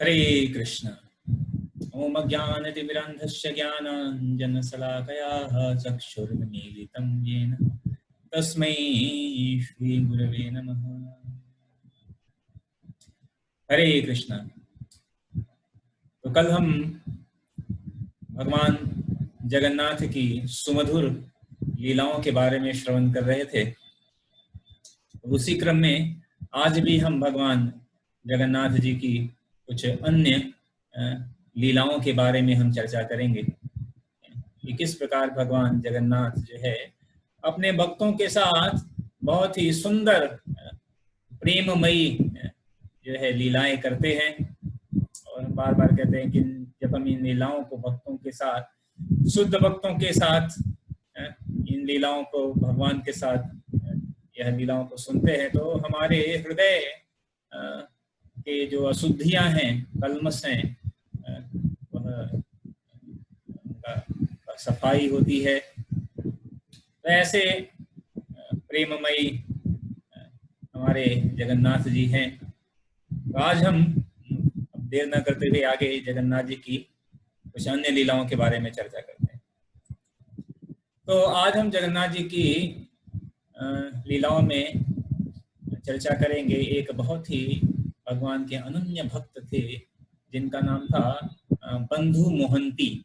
हरे कृष्ण। ओम अज्ञानतिमिरान्धस्य ज्ञानाञ्जनशलाकया चक्षुर्मीलितं येन तस्मै श्रीगुरवे नमः। हरे कृष्ण। तो कल हम भगवान जगन्नाथ की सुमधुर लीलाओं के बारे में श्रवण कर रहे थे। उसी क्रम में आज भी हम भगवान जगन्नाथ जी की कुछ अन्य लीलाओं के बारे में हम चर्चा करेंगे कि किस प्रकार भगवान जगन्नाथ जो है अपने भक्तों के साथ बहुत ही सुंदर प्रेममयी जो है लीलाएं करते हैं। और बार बार कहते हैं कि जब हम इन लीलाओं को भक्तों के साथ, शुद्ध भक्तों के साथ, इन लीलाओं को भगवान के साथ यह लीलाओं को सुनते हैं तो हमारे हृदय के जो अशुद्धियां हैं, कल्मश हैं, वह सफाई होती है। तो ऐसे प्रेममयी हमारे जगन्नाथ जी हैं। तो आज हम देर न करते हुए आगे जगन्नाथ जी की कुछ अन्य लीलाओं के बारे में चर्चा करते हैं। तो आज हम जगन्नाथ जी की लीलाओं में चर्चा करेंगे। एक बहुत ही भगवान के अनन्य भक्त थे जिनका नाम था बंधु मोहंती।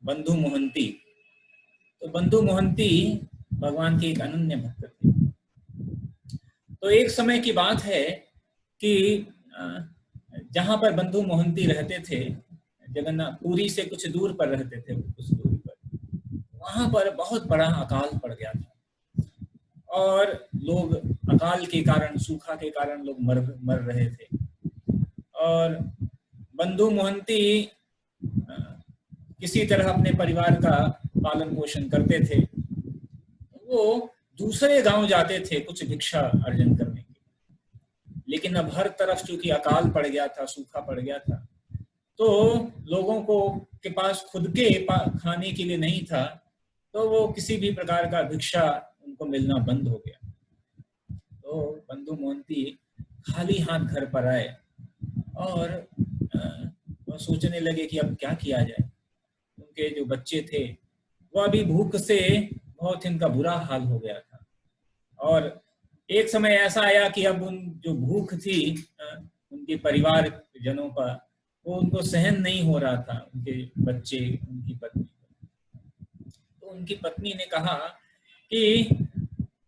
बंधु मोहंती। तो बंधु मोहंती भगवान के एक अनन्य भक्त थे। तो एक समय की बात है कि जहां पर बंधु मोहंती रहते थे, जगन्नाथ पुरी से कुछ दूर पर रहते थे, कुछ दूरी पर, वहां पर बहुत बड़ा अकाल पड़ गया था और लोग अकाल के कारण, सूखा के कारण लोग मर रहे थे। और बंधु मोहंती किसी तरह अपने परिवार का पालन पोषण करते थे। वो दूसरे गांव जाते थे कुछ भिक्षा अर्जन करने के, लेकिन अब हर तरफ चूंकि अकाल पड़ गया था, सूखा पड़ गया था, तो लोगों को के पास खुद के खाने के लिए नहीं था, तो वो किसी भी प्रकार का भिक्षा उनको मिलना बंद हो गया। तो बंधु मोहंती खाली हाथ घर पर आए और वो सोचने लगे कि अब क्या किया जाए। उनके जो बच्चे थे वो अभी भूख से बहुत इनका बुरा हाल हो गया था। और एक समय ऐसा आया कि अब उन जो भूख थी उनके परिवार जनों का, वो उनको सहन नहीं हो रहा था, उनके बच्चे, उनकी पत्नी। तो उनकी पत्नी ने कहा कि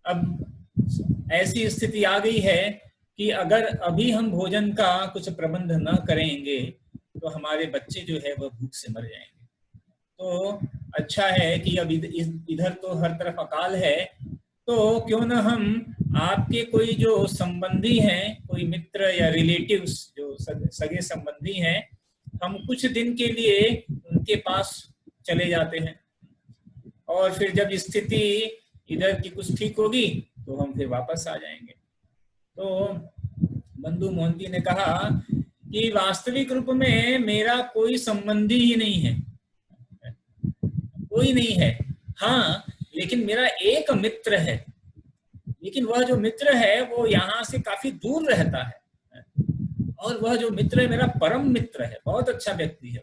अब ऐसी स्थिति आ गई है कि अगर अभी हम भोजन का कुछ प्रबंध न करेंगे तो हमारे बच्चे जो है वह भूख से मर जाएंगे। तो अच्छा है कि अब इधर तो हर तरफ अकाल है, तो क्यों न हम आपके कोई जो संबंधी हैं, कोई मित्र या रिलेटिव्स जो सगे संबंधी हैं, हम कुछ दिन के लिए उनके पास चले जाते हैं और फिर जब स्थिति इधर की कुछ ठीक होगी तो हम फिर वापस आ जाएंगे। तो बंधु मोहंती ने कहा कि वास्तविक रूप में मेरा कोई संबंधी ही नहीं है, कोई नहीं है। हाँ, लेकिन मेरा एक मित्र है, लेकिन वह जो मित्र है वो यहाँ से काफी दूर रहता है और वह जो मित्र है मेरा परम मित्र है, बहुत अच्छा व्यक्ति है।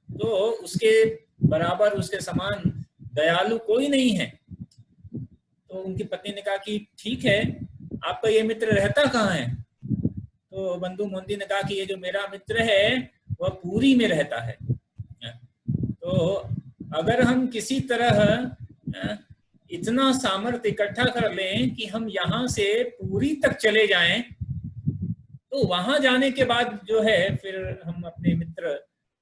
तो उसके बराबर, उसके समान दयालु कोई नहीं है। तो उनकी पत्नी ने कहा कि ठीक है, आपका ये मित्र रहता कहाँ है? तो बंधु मोहंती ने कहा कि ये जो मेरा मित्र है वह पुरी में रहता है। तो अगर हम किसी तरह इतना सामर्थ्य इकट्ठा कर लें कि हम यहाँ से पुरी तक चले जाएं, तो वहां जाने के बाद जो है फिर हम अपने मित्र,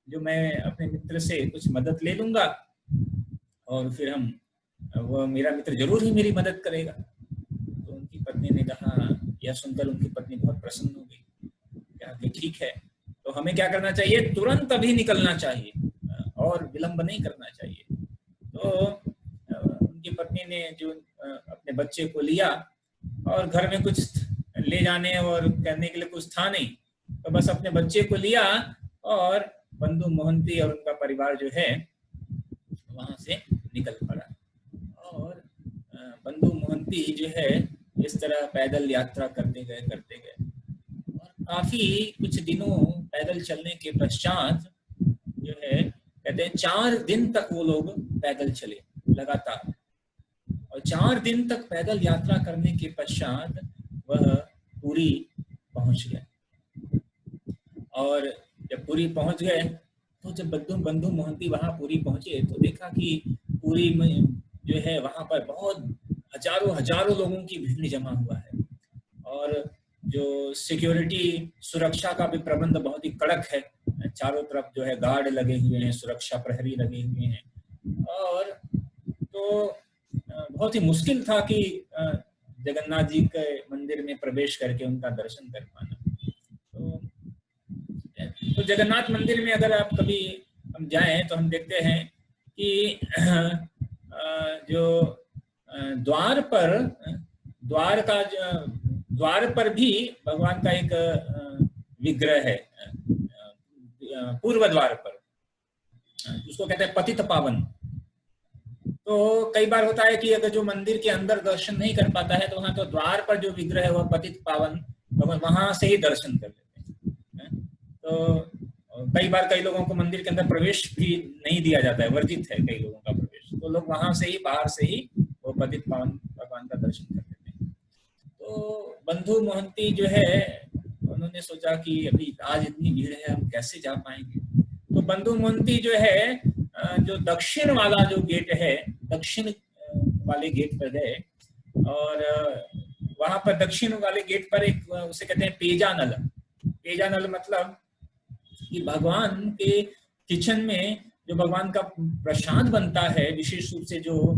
जो मैं अपने मित्र से कुछ मदद ले लूंगा और फिर हम, वह मेरा मित्र जरूर ही मेरी मदद करेगा। तो उनकी पत्नी ने कहा, यह सुनकर उनकी पत्नी बहुत प्रसन्न हो गई। कहा कि ठीक है, तो हमें क्या करना चाहिए? तुरंत अभी निकलना चाहिए और विलंब नहीं करना चाहिए। तो उनकी पत्नी ने जो अपने बच्चे को लिया और घर में कुछ ले जाने और करने के लिए कुछ था नहीं, तो बस अपने बच्चे को लिया और बंधु मोहंती और उनका परिवार जो है वहां से निकल पड़ा। और बंधु मोहंती जो है इस तरह पैदल यात्रा करते गए और काफी कुछ दिनों पैदल चलने के पश्चात जो है कहते हैं 4 दिन तक वो लोग पैदल चले लगातार, और 4 दिन तक पैदल यात्रा करने के पश्चात वह पुरी पहुंच गए। और जब पुरी पहुंच गए तो जब बंधु मोहंती वहां पुरी पहुंचे तो देखा कि पुरी में जो है वहां पर बहुत हजारों लोगों की भीड़ जमा हुआ है, और जो सिक्योरिटी सुरक्षा का भी प्रबंध बहुत ही कड़क है। चारों तरफ जो है गार्ड लगे हुए हैं, सुरक्षा प्रहरी लगे हुए हैं, और तो बहुत ही मुश्किल था कि जगन्नाथ जी के मंदिर में प्रवेश करके उनका दर्शन कर पाना। तो जगन्नाथ मंदिर में अगर आप कभी हम जाएं तो हम देखते हैं कि जो द्वार पर भी भगवान का एक विग्रह है, पूर्व द्वार पर, उसको कहते हैं पतित पावन। तो कई बार होता है कि अगर जो मंदिर के अंदर दर्शन नहीं कर पाता है तो वहां तो द्वार पर जो विग्रह है वह पतित पावन, वहां से ही दर्शन कर लेते हैं। तो कई बार कई लोगों को मंदिर के अंदर प्रवेश भी नहीं दिया जाता है, वर्जित है कई लोगों का प्रवेश, तो लोग वहां से ही बाहर से ही वो पतित पावन भगवान का दर्शन कर लेते हैं। तो बंधु मोहंती जो है उन्होंने सोचा कि अभी आज इतनी भीड़ है, हम कैसे जा पाएंगे। तो बंधु मोहंती जो है जो दक्षिण वाला जो गेट है, दक्षिण वाले गेट पर गए, और वहां पर दक्षिण वाले गेट पर एक उसे कहते हैं पेजानल। पेजानल मतलब कि भगवान के किचन में जो भगवान का प्रसाद बनता है, विशेष रूप से जो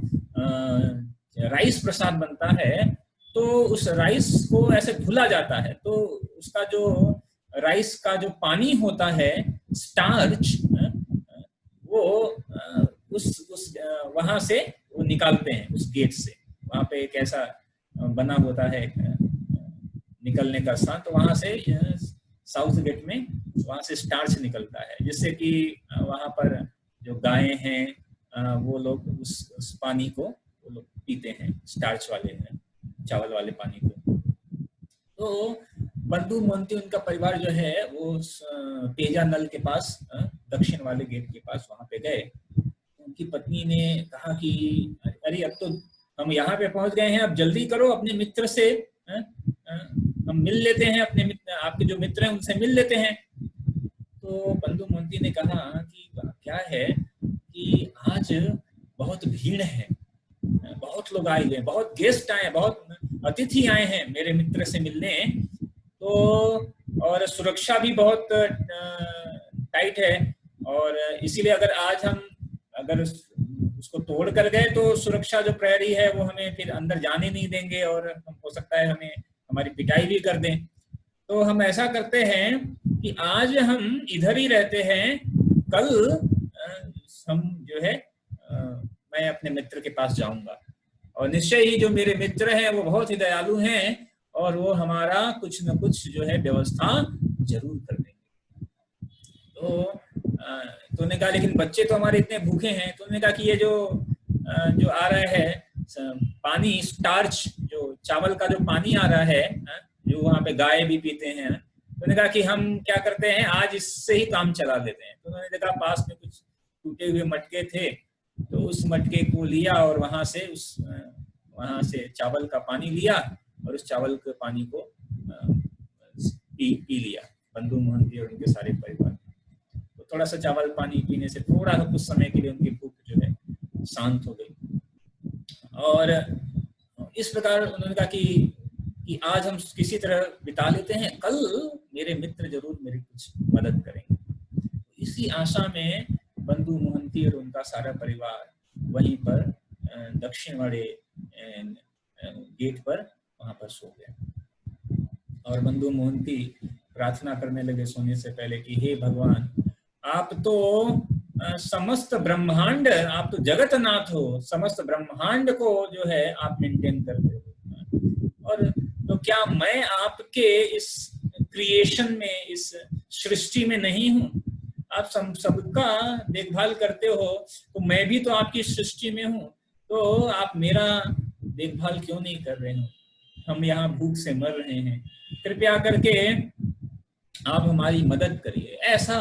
राइस प्रसाद बनता है, तो उस राइस को ऐसे धुला जाता है, तो उसका जो राइस का जो पानी होता है, स्टार्च, वो उस वहां से वो निकालते हैं उस गेट से। वहां पे एक ऐसा बना होता है निकलने का स्थान, तो वहां से साउथ गेट में वहां से स्टार्च निकलता है, जिससे कि वहां पर जो गायें हैं वो लोग उस पानी को वो लोग पीते हैं, स्टार्च वाले हैं, चावल वाले पानी को। तो बंधु मोहंती उनका परिवार जो है वो पेजा नल के पास, दक्षिण वाले गेट के पास वहां पे गए। उनकी पत्नी ने कहा कि अरे अब तो हम यहाँ पे पहुंच गए हैं, अब जल्दी करो, अपने मित्र से हम मिल लेते हैं, अपने मित्र, आपके जो मित्र हैं उनसे मिल लेते हैं। तो बंधु मोहंती ने कहा कि क्या है कि आज बहुत भीड़ है, बहुत लोग आए हुए, बहुत गेस्ट आए, बहुत अतिथि आए हैं मेरे मित्र से मिलने, तो और सुरक्षा भी बहुत टाइट है, और इसीलिए अगर आज हम अगर उसको तोड़ कर गए तो सुरक्षा जो प्रहरी है वो हमें फिर अंदर जाने नहीं देंगे, और हो सकता है हमें हमारी पिटाई भी कर दें। तो हम ऐसा करते हैं कि आज हम इधर ही रहते हैं, कल हम जो है मैं अपने मित्र के पास जाऊंगा, और निश्चय ही जो मेरे मित्र हैं वो बहुत ही दयालु हैं, और वो हमारा कुछ न कुछ जो है व्यवस्था जरूर कर देंगे। तो उन्होंने कहा लेकिन बच्चे तो हमारे इतने भूखे हैं। तो उन्होंने कहा कि ये जो आ रहा है पानी, स्टार्च, जो चावल का जो पानी आ रहा है, जो वहाँ पे गाय भी पीते हैं, तो उन्होंने कहा कि हम क्या करते हैं, आज इससे ही काम चला लेते हैं। तो उन्होंने देखा पास में कुछ टूटे हुए मटके थे, तो उस मटके को लिया और वहां से चावल का पानी लिया, और उस चावल के पानी को पी लिया बंधु मोहंती और उनके सारे परिवार। तो थोड़ा सा चावल पानी पीने से थोड़ा कुछ समय के लिए उनकी भूख जो है शांत हो गई, और इस प्रकार उन्होंने कहा कि आज हम किसी तरह बिता लेते हैं, कल मेरे मित्र जरूर मेरी कुछ मदद करेंगे। इसी आशा में बंधु मोहंती और उनका सारा परिवार वहीं पर दक्षिण वाले गेट पर वहां पर सो गए। और बंधु मोहंती प्रार्थना करने लगे सोने से पहले कि हे भगवान, आप तो समस्त ब्रह्मांड, आप तो जगतनाथ हो, समस्त ब्रह्मांड को जो है आप मेंटेन करते हो, और तो क्या मैं आपके इस क्रिएशन में, इस सृष्टि में नहीं हूँ? आप सबका देखभाल करते हो, तो मैं भी तो आपकी सृष्टि में हूँ, तो आप मेरा देखभाल क्यों नहीं कर रहे हो? हम यहाँ भूख से मर रहे हैं, कृपया करके आप हमारी मदद करिए। ऐसा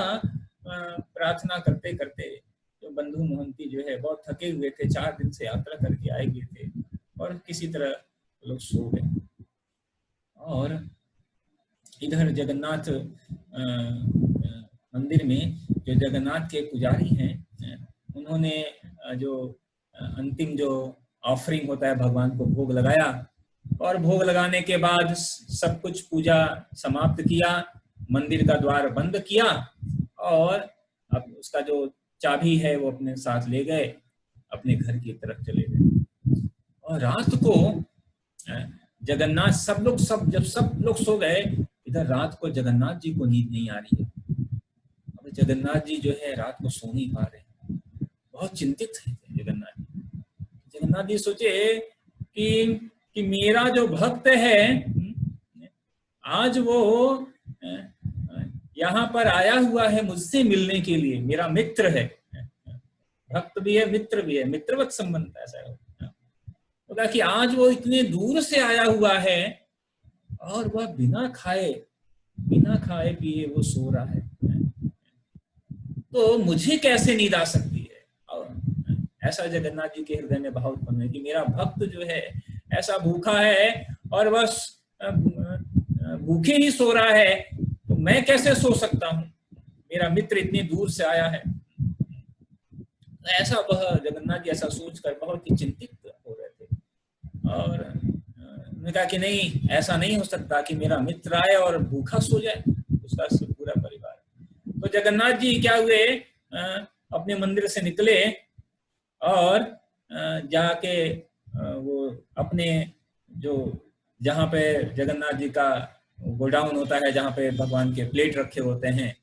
प्रार्थना करते करते जो बंधु मोहंती जो है बहुत थके हुए थे, 4 दिन से यात्रा करके आए हुए थे, और किसी तरह लोग सो गए। और इधर जगन्नाथ मंदिर में जो जगन्नाथ के पुजारी हैं, उन्होंने जो अंतिम जो ऑफरिंग होता है भगवान को भोग लगाया, और भोग लगाने के बाद सब कुछ पूजा समाप्त किया, मंदिर का द्वार बंद किया, और अब उसका जो चाबी है वो अपने साथ ले गए, अपने घर की तरफ चले गए। और रात को जगन्नाथ जब सब लोग सो गए, इधर रात को जगन्नाथ जी को नींद नहीं आ रही है। अब जगन्नाथ जी जो है रात को सो नहीं पा रहे, बहुत चिंतित है जगन्नाथ जी। जगन्नाथ जी सोचे कि मेरा जो भक्त है आज वो यहाँ पर आया हुआ है मुझसे मिलने के लिए, मेरा मित्र है, भक्त भी है मित्र भी है, मित्रवत संबंध ऐसा है। तो कहा कि आज वो इतने दूर से आया हुआ है और वह बिना खाए पिए वो सो रहा है, तो मुझे कैसे नींद आ सकती है। और ऐसा जगन्नाथ जी के हृदय में भाव उत्पन्न है कि मेरा भक्त जो है ऐसा भूखा है और बस भूखे ही सो रहा है, तो मैं कैसे सो सकता हूँ, मेरा मित्र इतनी दूर से आया है। ऐसा वह जगन्नाथ जी ऐसा सोचकर बहुत ही चिंतित हो रहे थे, और उन्होंने कहा कि नहीं, ऐसा नहीं हो सकता कि मेरा मित्र आए और भूखा सो जाए, उसका पूरा परिवार। तो जगन्नाथ जी क्या हुए, अपने मंदिर से निकले और जाके वो अपने जो जहाँ पे जगन्नाथ जी का गोडाउन होता है, जहाँ पे भगवान के प्लेट रखे होते हैं,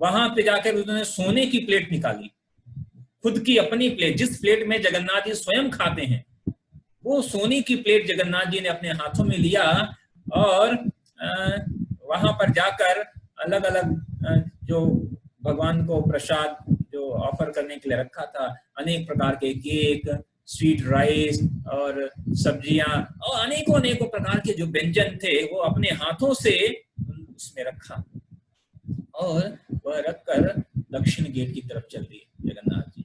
वहां पे जाकर उन्होंने सोने की प्लेट निकाली, खुद की अपनी प्लेट, जिस प्लेट में जगन्नाथ जी स्वयं खाते हैं, वो सोने की प्लेट जगन्नाथ जी ने अपने हाथों में लिया, और वहां पर जाकर अलग अलग जो भगवान को प्रसाद जो ऑफर करने के लिए रखा था, अनेक प्रकार के केक, स्वीट राइस और सब्जियां और अनेकों प्रकार के जो व्यंजन थे, वो अपने हाथों से उसमें रखा, और वह रखकर दक्षिण गेट की तरफ चल दिए जगन्नाथ जी।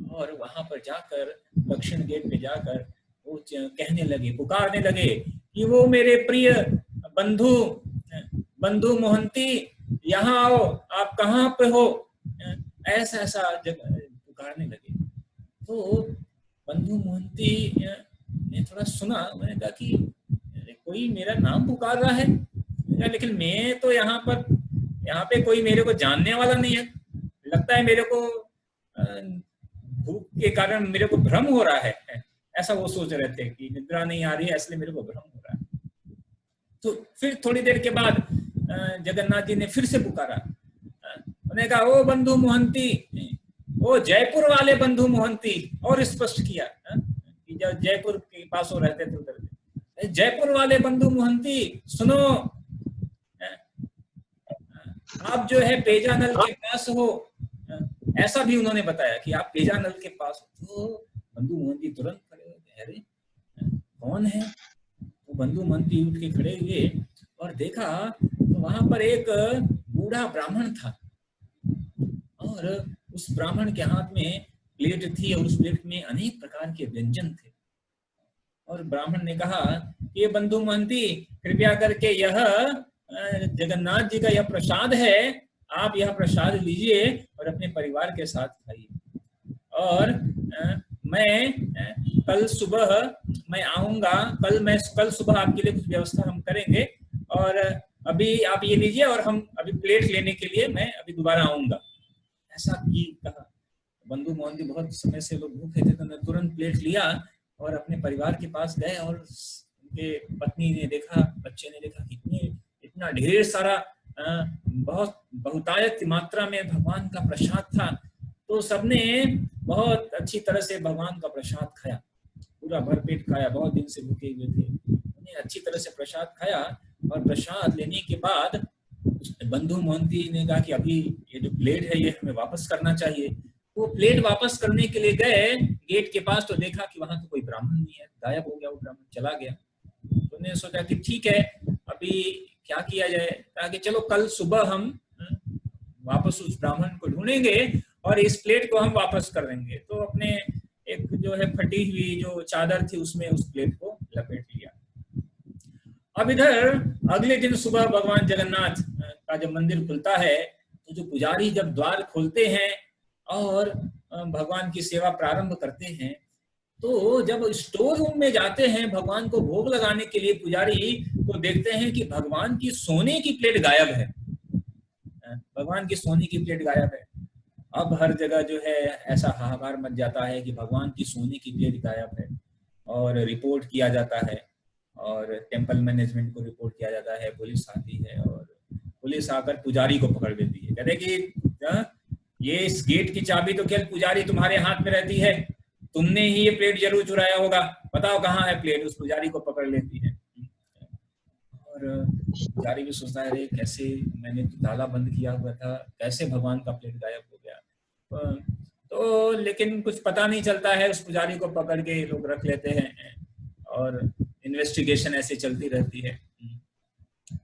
और वहां पर जाकर दक्षिण गेट पे जाकर वो कहने लगे, पुकारने लगे कि वो मेरे प्रिय बंधु मोहंती, यहाँ आओ, आप कहाँ पे हो, ऐसा पुकारने लगे। तो बंधु मोहंती ने थोड़ा सुना, मैंने कहा कि कोई मेरा नाम पुकार रहा है, लेकिन मैं तो यहाँ पे कोई मेरे को जानने वाला नहीं है, लगता है मेरे को भूख के कारण मेरे को भ्रम हो रहा है, ऐसा वो सोच रहे थे कि निद्रा नहीं आ रही है इसलिए मेरे को भ्रम हो रहा है। तो फिर थोड़ी देर के बाद जगन्नाथ जी ने फिर से पुकारा, उन्होंने कहा ओ बंधु मोहंती, ओ जयपुर वाले बंधु मोहंती, और स्पष्ट किया कि जब जयपुर के पास वो रहते थे उधर, जयपुर वाले बंधु मोहंती सुनो, आप जो है पेजानल के पास हो, ऐसा भी उन्होंने बताया कि आप पेजानल के पास हो। तो बंधु मोहंती तुरंत खड़े हो गए, अरे कौन है। तो बंधु मोहंती उठ के खड़े हुए और देखा तो वहां पर एक बूढ़ा ब्राह्मण था, और उस ब्राह्मण के हाथ में प्लेट थी, और उस प्लेट में अनेक प्रकार के व्यंजन थे। और ब्राह्मण ने कहा कि ये बंधु मोहंती, कृपया करके यह जगन्नाथ जी का यह प्रसाद है, आप यह प्रसाद लीजिए और अपने परिवार के साथ खाइए, और मैं कल सुबह मैं आऊंगा, कल सुबह आपके लिए कुछ व्यवस्था हम करेंगे, और अभी आप ये लीजिए, और हम अभी प्लेट लेने के लिए मैं अभी दोबारा आऊंगा, ऐसा भी कहा। बंधु मोहंती बहुत समय से लोग भूखे थे, तो तुरंत प्लेट लिया और अपने परिवार के पास गए, और उनके पत्नी ने देखा, बच्चे ने देखा कि इतना ढेर सारा बहुत बहुतायत मात्रा में भगवान का प्रसाद था। तो सबने बहुत अच्छी तरह से भगवान का प्रसाद खाया, पूरा भरपेट खाया, बहुत दिन से भूखे हुए थे, उन्हें अच्छी तरह से प्रसाद खाया। और प्रसाद लेने के बाद बंधु मोहंती ने कहा कि अभी ये जो प्लेट है ये हमें वापस करना चाहिए। वो प्लेट वापस करने के लिए गए गेट के पास, तो देखा कि वहां तो कोई ब्राह्मण नहीं है, गायब हो गया, वो ब्राह्मण चला गया। उन्होंने सोचा कि ठीक है, अभी क्या किया जाए, कहा कि चलो कल सुबह हम वापस उस ब्राह्मण को ढूंढेंगे और इस प्लेट को हम वापस कर देंगे। तो अपने एक जो है फटी हुई जो चादर थी उसमें उस प्लेट को लपेट लिया। अब इधर अगले दिन सुबह भगवान जगन्नाथ का जब मंदिर खुलता है तो जो पुजारी जब द्वार खोलते हैं और भगवान की सेवा प्रारंभ करते हैं, तो जब स्टोर रूम में जाते हैं भगवान को भोग लगाने के लिए पुजारी, तो देखते हैं कि भगवान की सोने की प्लेट गायब है। भगवान की सोने की प्लेट गायब है। अब हर जगह जो है ऐसा हाहाकार मच जाता है कि भगवान की सोने की प्लेट गायब है, और रिपोर्ट किया जाता है और टेम्पल मैनेजमेंट को रिपोर्ट किया जाता है। पुलिस आती है और पुलिस आकर पुजारी को पकड़ लेती है, कहते कि ये इस गेट की चाबी तो केवल पुजारी तुम्हारे हाथ में रहती है, तुमने ही ये प्लेट जरूर चुराया होगा, बताओ कहाँ है प्लेट। उस पुजारी को पकड़ लेती है और पुजारी भी सोचता है कैसे, मैंने तो ताला बंद किया हुआ था, कैसे भगवान का प्लेट गायब हो गया। तो लेकिन कुछ पता नहीं चलता है, उस पुजारी को पकड़ के लोग रख लेते हैं और इन्वेस्टिगेशन ऐसे चलती रहती है।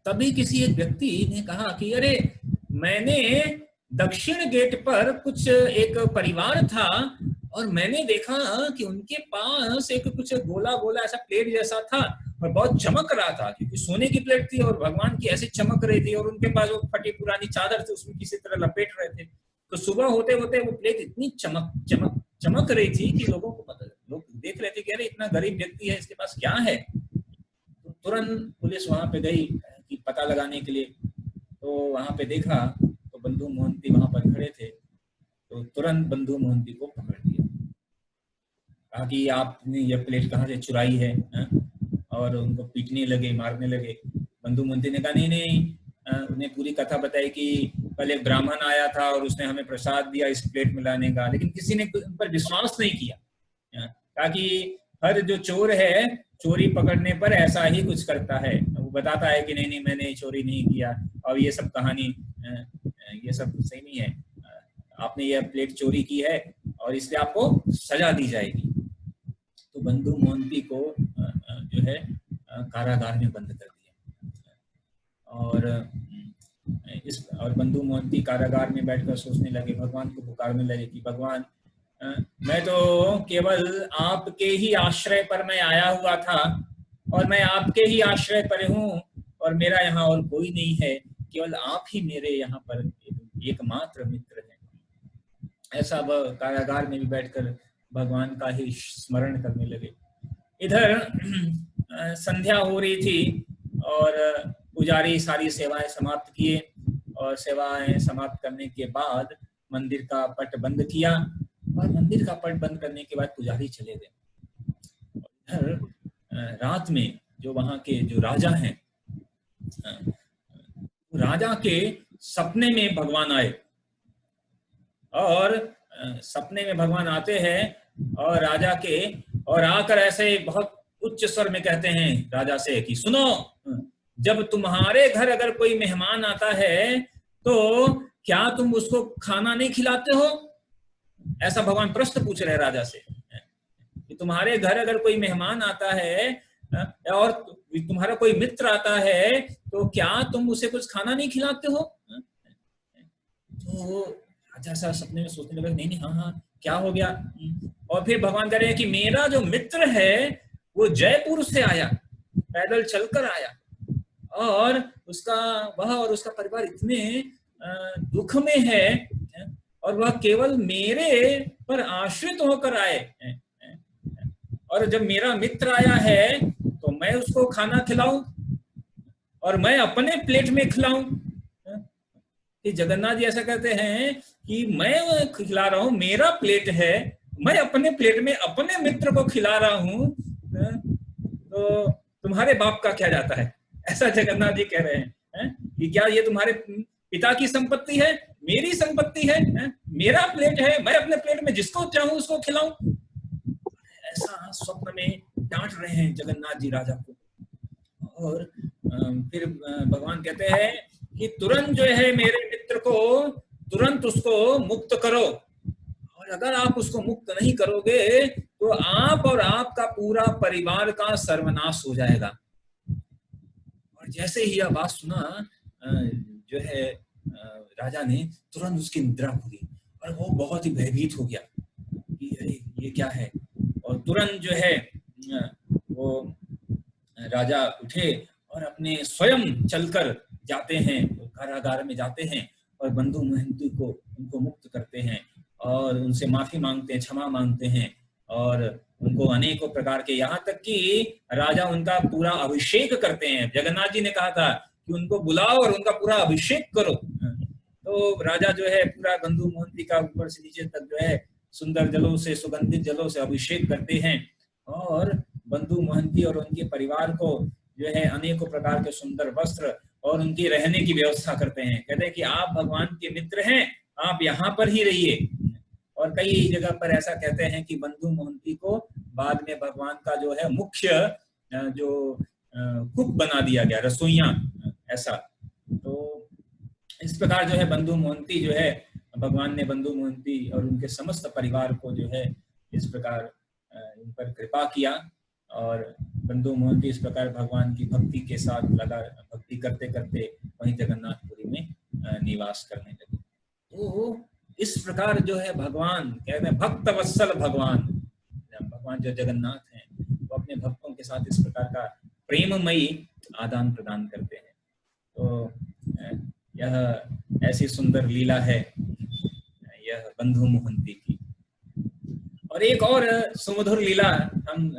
तभी किसी एक व्यक्ति ने कहा कि अरे, मैंने दक्षिण गेट पर कुछ एक परिवार था और मैंने देखा कि उनके पास एक कुछ गोला गोला ऐसा प्लेट जैसा था और बहुत चमक रहा था, क्योंकि सोने की प्लेट थी और भगवान की ऐसे चमक रही थी, और उनके पास वो फटी पुरानी चादर थी उसमें किसी तरह लपेट रहे थे। तो सुबह होते होते वो प्लेट इतनी चमक रही थी कि लोगों को लोग देख रहे थे कि अरे इतना गरीब व्यक्ति है, इसके पास क्या है। तो तुरंत पुलिस वहां पे गई कि पता लगाने के लिए। तो वहां पे देखा तो बंधु मोहंती वहां पर खड़े थे। तो तुरंत बंधु मोहंती को पकड़ लिया, कहा कि आपने यह प्लेट कहाँ से चुराई है, और उनको पीटने लगे, मारने लगे। बंधु मोहंती ने कहा नहीं, उन्हें पूरी कथा बताई कि कल एक ब्राह्मण आया था और उसने हमें प्रसाद दिया इस प्लेट में लाने का, लेकिन किसी ने उन पर विश्वास नहीं किया। कहा कि हर जो चोर है चोरी पकड़ने पर ऐसा ही कुछ करता है, वो बताता है कि नहीं मैंने चोरी नहीं किया, और ये सब कहानी ये सब सही नहीं है, आपने यह प्लेट चोरी की है और इसलिए आपको सजा दी जाएगी। तो बंधु मोहंती को जो है कारागार में बंद कर दिया। और बंधु मोहंती कारागार में बैठकर सोचने लगे, भगवान को पुकारने लगे कि भगवान, मैं तो केवल आपके ही आश्रय पर मैं आया हुआ था और मैं आपके ही आश्रय पर हूँ, और मेरा यहाँ और कोई नहीं है, केवल आप ही मेरे यहाँ पर एकमात्र मित्र हैं। ऐसा वह कारागार में भी बैठकर भगवान का ही स्मरण करने लगे। इधर संध्या हो रही थी और पुजारी सारी सेवाएं समाप्त किए, और सेवाएं समाप्त करने के बाद मंदिर का पट बंद किया, और मंदिर का पट बंद करने के बाद पुजारी चले गए। इधर रात में जो वहां के जो राजा हैं, राजा के सपने में भगवान आए, और सपने में भगवान आते हैं और राजा के, और आकर ऐसे बहुत उच्च स्वर में कहते हैं राजा से कि सुनो, जब तुम्हारे घर अगर कोई मेहमान आता है तो क्या तुम उसको खाना नहीं खिलाते हो? ऐसा भगवान प्रश्न पूछ रहे राजा से कि तुम्हारे घर अगर कोई मेहमान आता है और तुम्हारा कोई मित्र आता है तो क्या तुम उसे कुछ खाना नहीं खिलाते हो? तो राजा सा सपने में सोचने लगे, नहीं हाँ क्या हो गया? और फिर भगवान कह रहे हैं कि मेरा जो मित्र है वो जयपुर से आया, पैदल चलकर आया, और वह और उसका परिवार इतने दुख में है, और वह केवल मेरे पर आश्रित होकर आए, और जब मेरा मित्र आया है तो मैं उसको खाना खिलाऊं और मैं अपने प्लेट में खिलाऊं। कि जगन्नाथ जी ऐसा कहते हैं कि मैं खिला रहा हूं, मेरा प्लेट है, मैं अपने प्लेट में अपने मित्र को खिला रहा हूं, तो तुम्हारे बाप का क्या जाता है? ऐसा जगन्नाथ जी कह रहे हैं कि क्या ये तुम्हारे पिता की संपत्ति है, मेरी संपत्ति है, मेरा प्लेट है, मैं अपने प्लेट में जिसको चाहूं उसको खिलाऊं। ऐसा स्वप्न में डांट रहे हैं जगन्नाथ जी राजा को। और फिर भगवान कहते हैं कि तुरंत जो है मेरे मित्र को तुरंत उसको मुक्त करो, और अगर आप उसको मुक्त नहीं करोगे तो आप और आपका पूरा परिवार का सर्वनाश हो जाएगा। और जैसे ही यह बात सुना जो है राजा ने तुरंत उसकी निद्रा खुली और वो बहुत ही भयभीत हो गया कि अरे ये क्या है। और तुरंत जो है वो राजा उठे और अपने स्वयं चलकर जाते हैं, कारागार में जाते हैं और बंधु महंती को उनको मुक्त करते हैं और उनसे माफी मांगते हैं, क्षमा मांगते हैं और उनको अनेकों प्रकार के, यहाँ तक कि राजा उनका पूरा अभिषेक करते हैं। जगन्नाथ जी ने कहा था कि उनको बुलाओ और उनका पूरा अभिषेक करो। तो राजा जो है पूरा बंधु महंती का ऊपर से नीचे तक जो है सुंदर जलों से, सुगंधित जलों से अभिषेक करते हैं और बंधु महंती और उनके परिवार को जो है अनेकों प्रकार के सुंदर वस्त्र और उनकी रहने की व्यवस्था करते हैं। कहते हैं कि आप भगवान के मित्र हैं, आप यहाँ पर ही रहिए। और कई जगह पर ऐसा कहते हैं कि बंधु महंती को बाद में भगवान का जो है मुख्य जो कुक बना दिया गया, रसोइया ऐसा। तो इस प्रकार जो है बंधु महंती जो है, भगवान ने बंधु महंती और उनके समस्त परिवार को जो है इस प्रकार इन पर कृपा किया और बंधु महंती इस प्रकार भगवान की भक्ति के साथ भक्ति करते करते वहीं जगन्नाथपुरी में निवास करने लगे। तो इस प्रकार जो है भगवान कहते हैं भक्त वत्सल भगवान जो जगन्नाथ हैं वो अपने भक्तों के साथ इस प्रकार का प्रेममयी आदान प्रदान करते हैं। तो यह ऐसी सुंदर लीला है यह बंधु महंती की। और एक और सुमधुर लीला हम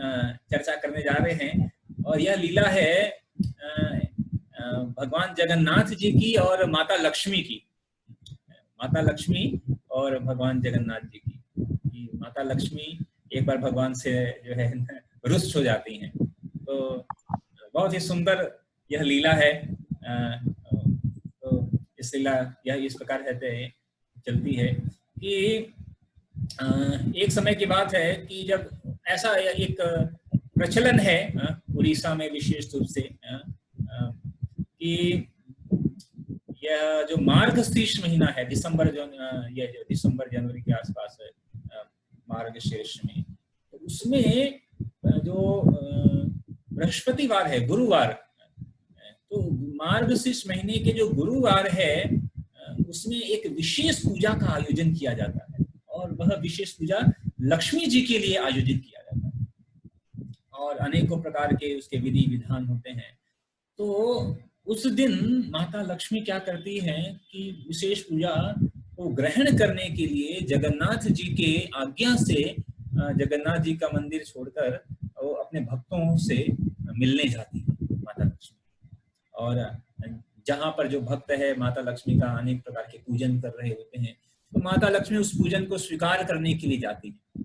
चर्चा करने जा रहे हैं और यह लीला है भगवान जगन्नाथ जी की और माता लक्ष्मी की। माता लक्ष्मी और भगवान जगन्नाथ जी की। माता लक्ष्मी एक बार भगवान से जो है रुष्ट हो जाती हैं। तो बहुत ही सुंदर यह लीला है। तो इस लीला यह इस प्रकार चलती है कि एक समय की बात है कि जब ऐसा एक प्रचलन है उड़ीसा में विशेष रूप से कि यह जो मार्गशीर्ष महीना है, दिसंबर जनवरी के आसपास है मार्गशीर्ष में, तो उसमें जो बृहस्पतिवार है, गुरुवार, तो मार्गशीर्ष महीने के जो गुरुवार है उसमें एक विशेष पूजा का आयोजन किया जाता है और वह विशेष पूजा लक्ष्मी जी के लिए आयोजित किया जाता है और अनेकों प्रकार के उसके विधि विधान होते हैं। तो उस दिन माता लक्ष्मी क्या करती हैं कि विशेष पूजा को ग्रहण करने के लिए जगन्नाथ जी के आज्ञा से जगन्नाथ जी का मंदिर छोड़कर वो अपने भक्तों से मिलने जाती है माता लक्ष्मी। और जहाँ पर जो भक्त है माता लक्ष्मी का अनेक प्रकार के पूजन कर रहे होते हैं, तो माता लक्ष्मी उस पूजन को स्वीकार करने के लिए जाती है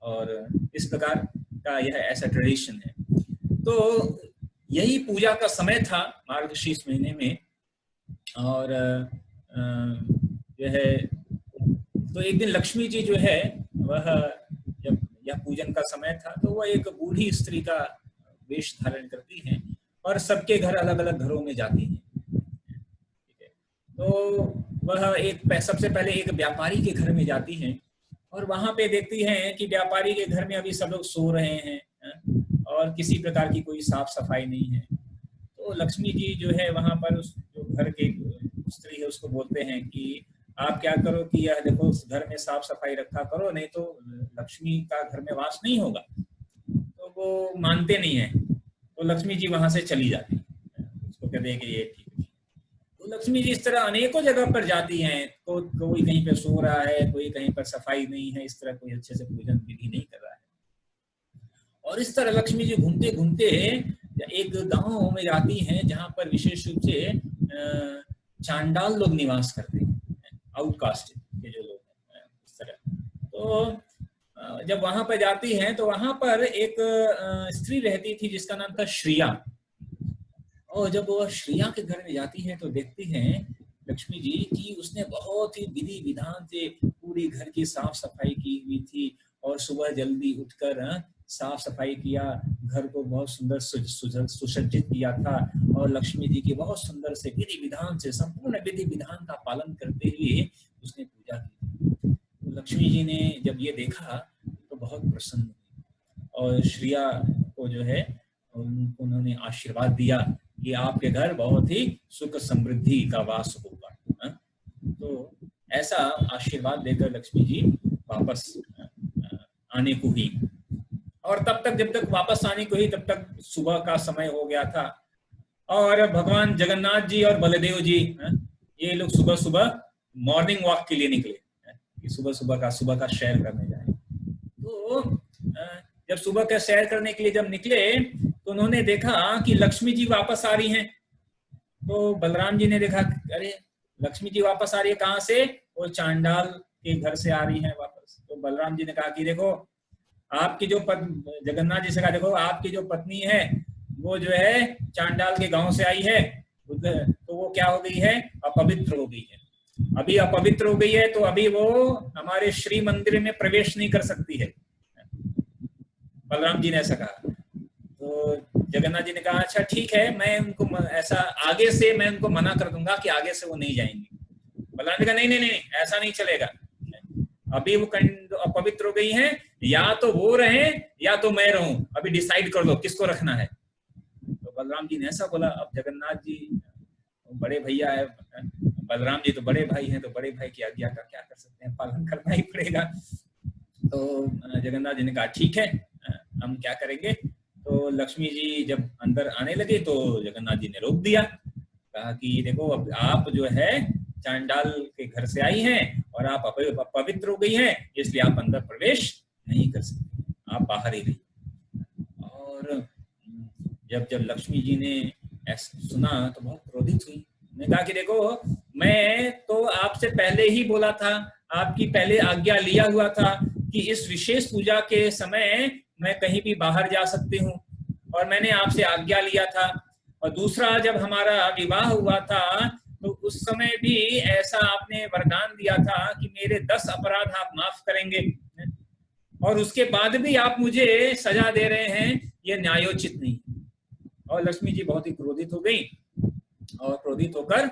और इस प्रकार का यह ऐसा ट्रेडिशन है। तो यही पूजा का समय था मार्गशीर्ष महीने में और यह तो एक दिन लक्ष्मी जी जो है वह जब यह पूजन का समय था तो वह एक बूढ़ी स्त्री का वेश धारण करती हैं और सबके घर अलग अलग घरों में जाती हैं। ठीक है, तो वह सबसे पहले एक व्यापारी के घर में जाती हैं और वहां पे देखती हैं कि व्यापारी के घर में अभी सब लोग सो रहे हैं और किसी प्रकार की कोई साफ सफाई नहीं है। तो लक्ष्मी जी जो है वहां पर उस जो घर के स्त्री है उसको बोलते हैं कि आप क्या करो कि यह देखो उस घर में साफ सफाई रखा करो, नहीं तो लक्ष्मी का घर में वास नहीं होगा। तो वो मानते नहीं है, तो लक्ष्मी जी वहां से चली जाती है, उसको कहते हैं कि ये ठीक है। तो लक्ष्मी जी इस तरह अनेकों जगह पर जाती हैं, तो कोई कहीं पे सो रहा है, कोई कहीं पर सफाई नहीं है, इस तरह कोई अच्छे से पूजन विधि नहीं कर रहा है। और इस तरह लक्ष्मी जी घूमते घूमते एक गांव में जाती हैं जहां पर विशेष रूप से चांडाल लोग निवास करते हैं, आउटकास्ट के जो लोग हैं इस तरह। तो जब वहां पर जाती हैं तो वहां पर एक स्त्री रहती थी जिसका नाम था श्रिया। और जब वह श्रिया के घर में जाती है तो देखती हैं लक्ष्मी जी की उसने बहुत ही विधि विधान से पूरी घर की साफ सफाई की हुई थी और सुबह जल्दी उठकर साफ सफाई किया, घर को बहुत सुंदर सुसज्जित किया था और लक्ष्मी जी की बहुत सुंदर से विधि विधान से संपूर्ण विधि विधान का पालन करते हुए उसने पूजा की। तो लक्ष्मी जी ने जब ये देखा तो बहुत प्रसन्न हुई और श्रिया को जो है उन्होंने आशीर्वाद दिया कि आपके घर बहुत ही सुख समृद्धि का वास होगा। तो ऐसा आशीर्वाद देकर लक्ष्मी जी वापस आने को ही, और तब तक जब तक वापस आने को ही तब तक सुबह का समय हो गया था। और भगवान जगन्नाथ जी और बलदेव जी ये लोग सुबह सुबह मॉर्निंग वॉक के लिए निकले कि सुबह का सैर करने जाए। तो जब सुबह का सैर करने के लिए जब निकले तो उन्होंने देखा कि लक्ष्मी जी वापस आ रही हैं। तो बलराम जी ने देखा, अरे लक्ष्मी जी वापस आ रही है, कहाँ से? वो चांडाल के घर से आ रही हैं वापस। तो बलराम जी ने कहा कि देखो आपकी जो जगन्नाथ जी से कहा, देखो आपकी जो पत्नी है वो जो है चांडाल के गांव से आई है, तो वो क्या हो गई है? अपवित्र हो गई है। अभी अपवित्र हो गई है तो अभी वो हमारे श्री मंदिर में प्रवेश नहीं कर सकती है। बलराम जी ने ऐसा कहा। तो जगन्नाथ जी ने कहा अच्छा ठीक है, मैं उनको ऐसा आगे से मैं उनको मना कर दूंगा कि आगे से वो नहीं जाएंगी। बलराम जी का नहीं नहीं नहीं, ऐसा नहीं चलेगा, अभी वो अपवित्र हो गई हैं, या तो वो रहे या तो मैं रहूं, अभी डिसाइड कर लो किसको रखना है। तो बलराम जी ने ऐसा बोला। अब जगन्नाथ जी बड़े भैया है, बलराम जी तो बड़े भाई हैं, तो बड़े भाई की आज्ञा का क्या कर सकते हैं, पालन करना ही पड़ेगा। तो जगन्नाथ जी ने कहा ठीक है, हम क्या करेंगे। तो लक्ष्मी जी जब अंदर आने लगे तो जगन्नाथ जी ने रोक दिया, कहा कि देखो अब आप जो है चांडाल के घर से आई हैं और आप पवित्र हो गई हैं, इसलिए आप अंदर प्रवेश नहीं कर सकते, आप बाहर ही रहिए। और जब जब लक्ष्मी जी ने ऐसा सुना तो बहुत क्रोधित हुई। उन्होंने कहा कि देखो मैं तो आपसे पहले ही बोला था, आपकी पहले आज्ञा लिया हुआ था कि इस विशेष पूजा के समय मैं कहीं भी बाहर जा सकती हूँ, और मैंने आपसे आज्ञा लिया था। और दूसरा, जब हमारा विवाह हुआ था तो उस समय भी ऐसा आपने वरदान दिया था कि मेरे 10 अपराध आप माफ करेंगे, और उसके बाद भी आप मुझे सजा दे रहे हैं, ये न्यायोचित नहीं। और लक्ष्मी जी बहुत ही क्रोधित हो गई और क्रोधित होकर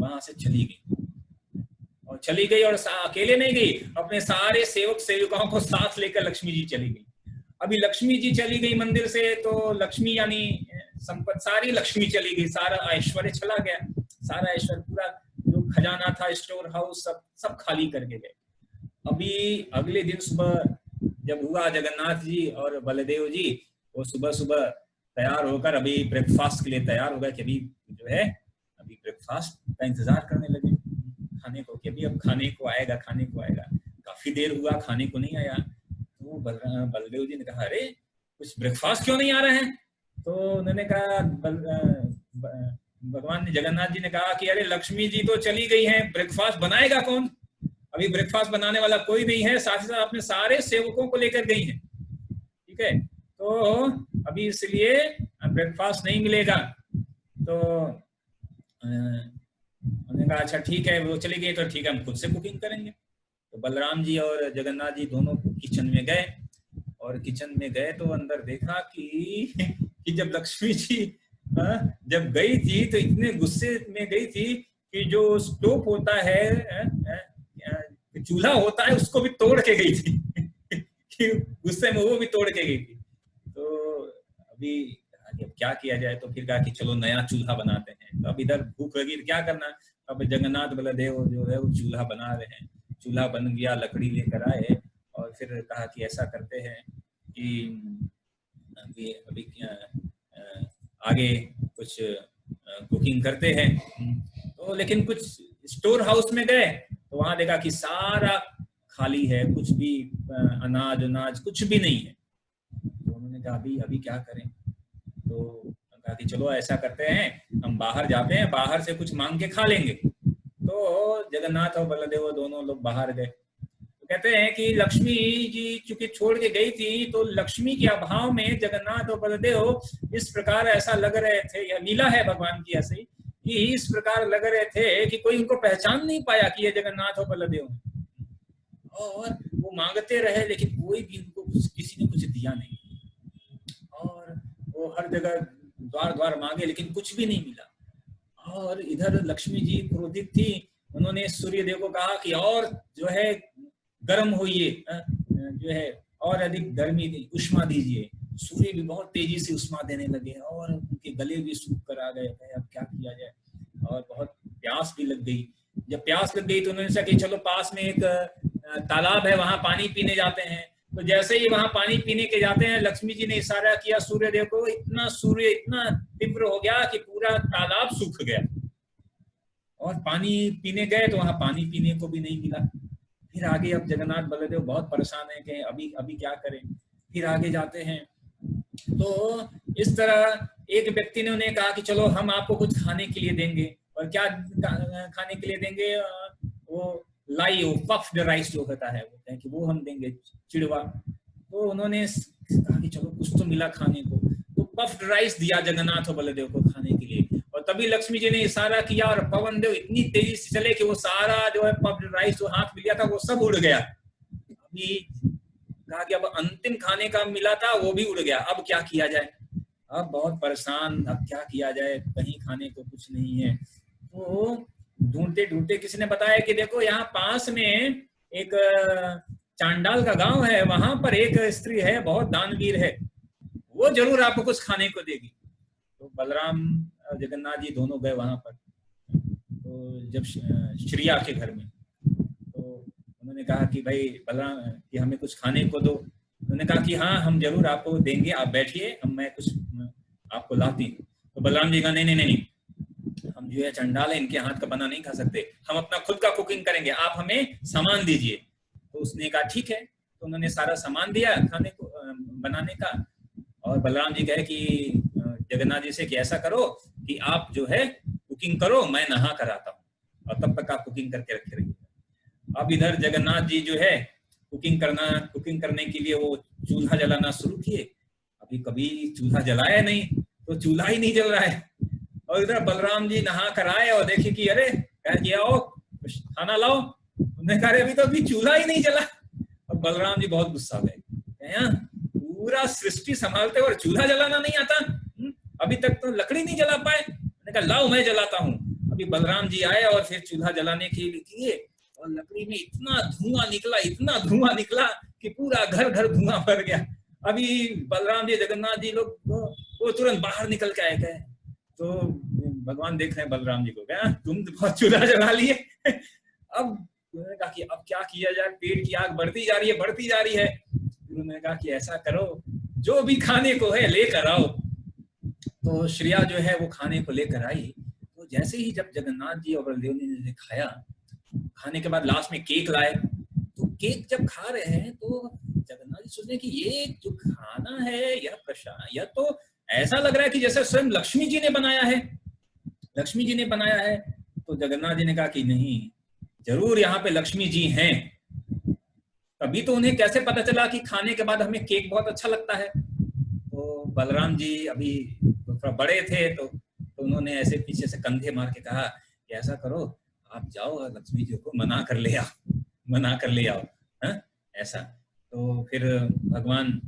वहां से चली गई। और चली गई और अकेले नहीं गई, अपने सारे सेवक सेविकाओं को साथ लेकर लक्ष्मी जी चली गई। अभी लक्ष्मी जी चली गई मंदिर से तो लक्ष्मी यानी संपत्ति सारी लक्ष्मी चली गई, सारा ऐश्वर्य चला गया, सारा ऐश्वर्य पूरा जो खजाना था, स्टोर हाउस सब खाली करके गए। अभी अगले दिन सुबह जब हुआ, जगन्नाथ जी और बलदेव जी वो सुबह सुबह तैयार होकर अभी ब्रेकफास्ट के लिए तैयार हो गए कि अभी जो है अभी ब्रेकफास्ट का इंतजार करने लगे खाने को, कि अभी अब खाने को आएगा। काफी देर हुआ, खाने को नहीं आया। तो बलदेव जी ने कहा अरे कुछ ब्रेकफास्ट क्यों नहीं आ रहा है? तो उन्होंने कहा, भगवान ने जगन्नाथ जी ने कहा कि अरे लक्ष्मी जी तो चली गई हैं, ब्रेकफास्ट बनाएगा कौन? अभी ब्रेकफास्ट बनाने वाला कोई नहीं है, साथ ही साथ अपने सारे सेवकों को लेकर गई हैं, ठीक है, तो अभी इसलिए ब्रेकफास्ट नहीं मिलेगा। तो उन्होंने कहा अच्छा ठीक है, वो चली गई तो ठीक है, हम खुद से कुकिंग करेंगे। तो बलराम जी और जगन्नाथ जी दोनों किचन में गए, और किचन में गए तो अंदर देखा कि जब लक्ष्मी जी जब गई थी तो इतने गुस्से में गई थी कि जो स्टोव होता है, चूल्हा होता है, उसको भी तोड़ के गई थी कि गुस्से में वो भी तोड़ के गई थी। तो अभी अब क्या किया जाए, तो फिर कहा कि चलो नया चूल्हा बनाते हैं। तो अब इधर भूख लगी तो क्या करना, अब जगन्नाथ बलदेव जो है वो चूल्हा बना रहे हैं। चूल्हा बन गया, लकड़ी लेकर आए और फिर कहा कि ऐसा करते हैं कि अभी आगे कुछ कुकिंग करते हैं। तो लेकिन कुछ स्टोर हाउस में गए तो वहां देखा कि सारा खाली है, कुछ भी अनाज कुछ भी नहीं है। तो उन्होंने कहा अभी क्या करें? तो कहा कि चलो ऐसा करते हैं, हम बाहर जाते हैं, बाहर से कुछ मांग के खा लेंगे। तो जगन्नाथ और बलदेव दोनों लोग बाहर गए। तो कहते हैं कि लक्ष्मी जी चूंकि छोड़ के गई थी, तो लक्ष्मी के अभाव में जगन्नाथ और बलदेव इस प्रकार ऐसा लग रहे थे, यह लीला है भगवान की ऐसे ही, कि इस प्रकार लग रहे थे कि कोई उनको पहचान नहीं पाया कि ये जगन्नाथ और बलदेव हैं। और वो मांगते रहे लेकिन कोई भी उनको किसी ने कुछ दिया नहीं, और वो हर जगह द्वार द्वार मांगे लेकिन कुछ भी नहीं मिला। और इधर लक्ष्मी जी क्रोधित थी, उन्होंने सूर्य देव को कहा कि और जो है गर्म होइए, जो है और अधिक गर्मी उष्मा दीजिए। सूर्य भी बहुत तेजी से उष्मा देने लगे और उनके गले भी सूख कर आ गए। अब क्या किया जाए, और बहुत प्यास भी लग गई। जब प्यास लग गई तो उन्होंने सोचा कि चलो पास में एक तालाब है, वहां पानी पीने जाते हैं। तो जैसे ही वहां पानी पीने के जाते हैं, लक्ष्मी जी ने इशारा किया सूर्य देव को, इतना सूर्य इतना तीव्र हो गया कि पूरा तालाब सूख गया। और पानी पीने गए तो वहां पानी पीने को भी नहीं मिला। फिर आगे अब जगन्नाथ बलदेव बहुत परेशान है कि अभी क्या करें। फिर आगे जाते हैं तो इस तरह एक व्यक्ति ने उन्हें कहा कि चलो हम आपको कुछ खाने के लिए देंगे। और क्या खाने के लिए देंगे? वो लाई, वो पफ्ड राइस जो होता है, वो कि वो हम देंगे, चिड़वा। तो उन्होंने कहा कि चलो कुछ तो मिला खाने को, तो पफ्ड राइस दिया जगन्नाथ और बलदेव को खाने के लिए। और तभी लक्ष्मी जी ने इशारा किया और पवन देव इतनी तेजी से चले कि वो सारा जो है पफ्ड राइस जो हाथ में लिया था वो सब उड़ गया। अभी कहा कि अब अंतिम खाने का मिला था वो भी उड़ गया, अब क्या किया जाए। अब बहुत परेशान, अब क्या किया जाए, कहीं खाने को कुछ नहीं है। तो ढूंढते ढूंढते किसी ने बताया कि देखो यहाँ पास में एक चांडाल का गांव है, वहां पर एक स्त्री है, बहुत दानवीर है, वो जरूर आपको कुछ खाने को देगी। तो बलराम और जगन्नाथ जी दोनों गए वहां पर। तो जब श्रिया के घर में, तो उन्होंने कहा कि भाई बलराम कि हमें कुछ खाने को दो। उन्होंने कहा कि हाँ हम जरूर आपको देंगे, आप बैठिए, मैं कुछ आपको लाती हूँ। तो बलराम जी कहा नहीं नहीं नहीं, हम जो है चंडाल है, इनके हाथ का बना नहीं खा सकते, हम अपना खुद का कुकिंग करेंगे, आप हमें सामान दीजिए। तो उसने कहा ठीक है। तो उन्होंने सारा सामान दिया खाने को बनाने का। और बलराम जी कहे कि जगन्नाथ जी से कि ऐसा करो कि आप जो है कुकिंग करो, मैं नहा कर आता हूँ, और तब तक आप कुकिंग करके रखे रहिए। अब इधर जगन्नाथ जी जो है कुकिंग करने के लिए वो चूल्हा जलाना शुरू किए। अभी कभी चूल्हा जलाया नहीं, तो चूल्हा ही नहीं जल रहा है। और इधर बलराम जी नहा कर आए और देखे कि अरे क्या आओ खाना लाओ। उन्होंने कहा अभी तो अभी चूल्हा ही नहीं जला। और बलराम जी बहुत गुस्सा हो गए, पूरा सृष्टि संभालते और चूल्हा जलाना नहीं आता, अभी तक तो लकड़ी नहीं जला पाए। मैंने कहा लाओ मैं जलाता हूँ। अभी बलराम जी आए और फिर चूल्हा जलाने के लिए किए, और लकड़ी में इतना धुआं निकला कि पूरा घर घर धुआं भर गया। अभी बलराम जी जगन्नाथ जी लोग वो तुरंत बाहर निकल के आए गए। तो भगवान देख रहे हैं बलराम जी को, क्या तुम बहुत चूल्हा जला लिए। अब उन्होंने कहा कि अब क्या किया जाए, पेट की आग बढ़ती जा रही है। उन्होंने कहा कि ऐसा करो, जो भी खाने को है लेकर आओ। तो श्रिया जो है वो खाने को लेकर आई। तो जैसे ही जब जगन्नाथ जी और बलदेव ने खाया, खाने के बाद लास्ट में केक लाए। तो केक जब खा रहे हैं तो जगन्नाथ जी सोच रहे कि ये जो खाना है, यह प्रसाद, यह तो ऐसा लग रहा है कि जैसे स्वयं लक्ष्मी जी ने बनाया है। तो जगन्नाथ जी ने कहा कि नहीं, जरूर यहाँ पे लक्ष्मी जी हैं। तभी तो उन्हें कैसे पता चला कि खाने के बाद हमें केक बहुत अच्छा लगता है। तो बलराम जी अभी थोड़ा बड़े थे, तो उन्होंने ऐसे पीछे से कंधे मार के कहा कि ऐसा करो, आप जाओ लक्ष्मी जी को मना कर ले आओ। ऐसा। तो फिर भगवान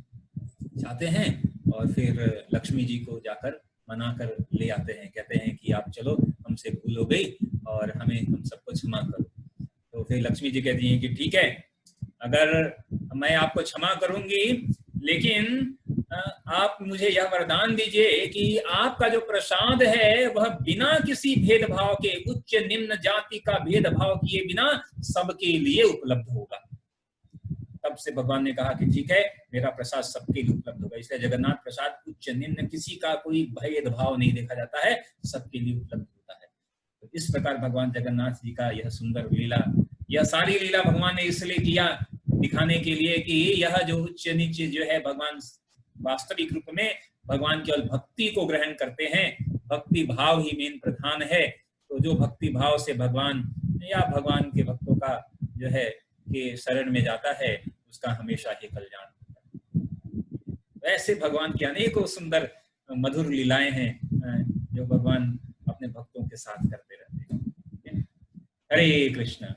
जाते हैं और फिर लक्ष्मी जी को जाकर मना कर ले आते हैं, कहते हैं कि आप चलो, हमसे भूल हो गई और हम सबको क्षमा करो। तो फिर लक्ष्मी जी कहती हैं कि ठीक है, अगर मैं आपको क्षमा करूंगी, लेकिन आप मुझे यह वरदान दीजिए कि आपका जो प्रसाद है वह बिना किसी भेदभाव के, उच्च निम्न जाति का भेदभाव किए बिना सबके लिए उपलब्ध होगा। तब से भगवान ने कहा कि ठीक है, मेरा प्रसाद सबके लिए उपलब्ध होगा। इसलिए जगन्नाथ प्रसाद उच्च निम्न किसी का कोई भेदभाव नहीं देखा जाता है, सबके लिए उपलब्ध होता है। तो इस प्रकार भगवान जगन्नाथ जी का यह सुंदर लीला, यह सारी लीला भगवान ने इसलिए किया, दिखाने के लिए कि यह जो उच्च नीचे जो है, भगवान वास्तविक रूप में भगवान केवल भक्ति को ग्रहण करते हैं, भक्ति भाव ही मेन प्रधान है। तो जो भक्ति भाव से भगवान या भगवान के भक्तों का जो है के शरण में जाता है, उसका हमेशा ही कल्याण होता है। वैसे भगवान की अनेकों सुंदर मधुर लीलाएं हैं जो भगवान अपने भक्तों के साथ करते रहते हैं। हरे कृष्ण।